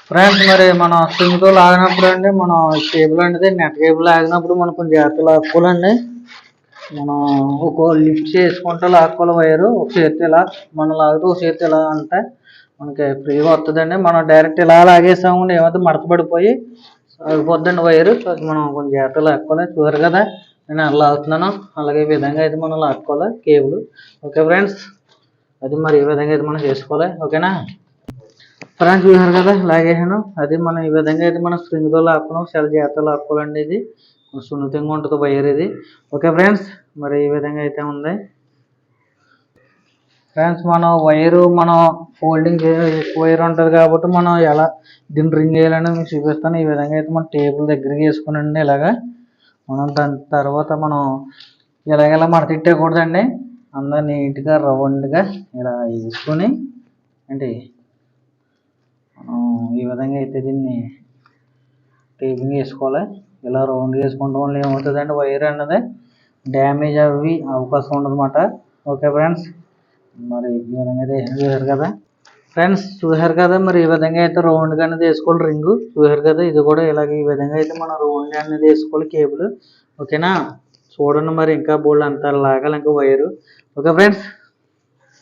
Friends మరి మనం స్ప్రింగ్తో లాగినప్పుడు అండి మనం కేబుల్ అనేది నెట్ కేబుల్ లాగినప్పుడు మనం కొంచెం జాగ్రత్త లాక్కోవాలండి. మనం ఒక లిఫ్ట్ చేసుకుంటూ లాక్కోవాలి వైరు. ఒక చేతి ఇలా మనం లాగితే ఒక చేతి ఇలా అంటే మనకి ఫ్రీగా వస్తుందండి. మనం డైరెక్ట్ ఇలా లాగేసామండి ఏమైతే మడత పడిపోయి ఆగిపోద్దండి వైరు. మనం కొంచెం జాగ్రత్త లాక్కోవాలి. చూసారు కదా నేను అలా లాగుతున్నాను. అలాగే ఈ విధంగా అయితే మనం లాక్కోవాలి కేబుల్. ఓకే ఫ్రెండ్స్, అది మరి ఈ విధంగా అయితే మనం చేసుకోవాలి. ఓకేనా ఫ్రెండ్స్, చూసారు కదా లాగేసాను. అది మనం ఈ విధంగా అయితే మనం స్ప్రింగ్తో లాక్కున్నాం. చాలా జాగ్రత్తగా లాక్కోవాలండి. ఇది సున్నితంగా ఉంటుంది వైర్ ఇది. ఓకే ఫ్రెండ్స్, మరి ఈ విధంగా అయితే ఉంది. ఫ్రెండ్స్ మనం వైరు మనం ఫోల్డింగ్ వైర్ ఉంటుంది కాబట్టి మనం ఎలా దీన్ని రింగ్ వేయాలని మీకు చూపిస్తాను. ఈ విధంగా అయితే మనం టేబుల్ దగ్గరికి వేసుకునండి. ఇలాగా మనం దాని తర్వాత మనం ఇలా మడతెట్టకూడదండి. అందరూ నీట్గా రౌండ్గా ఇలా వేసుకొని ఏంటి మనం ఈ విధంగా అయితే దీన్ని టేపింగ్ వేసుకోవాలి. ఇలా రౌండ్ వేసుకోవడం వల్ల ఏమవుతుందంటే వైర్ అన్నది డ్యామేజ్ అవి అవకాశం ఉండదన్నమాట. ఓకే ఫ్రెండ్స్, మరి ఈ విధంగా అయితే చూసారు కదా ఫ్రెండ్స్, చూసారు కదా మరి ఈ విధంగా అయితే రౌండ్గా అనేది వేసుకోవాలి రింగు. చూసారు కదా ఇది కూడా ఇలాగ ఈ విధంగా అయితే మనం రౌండ్గా అనేది వేసుకోవాలి కేబుల్. ఓకేనా, చూడండి మరి ఇంకా బోల్డ్ అంతా లాగాలి ఇంకా వైరు. Okay friends.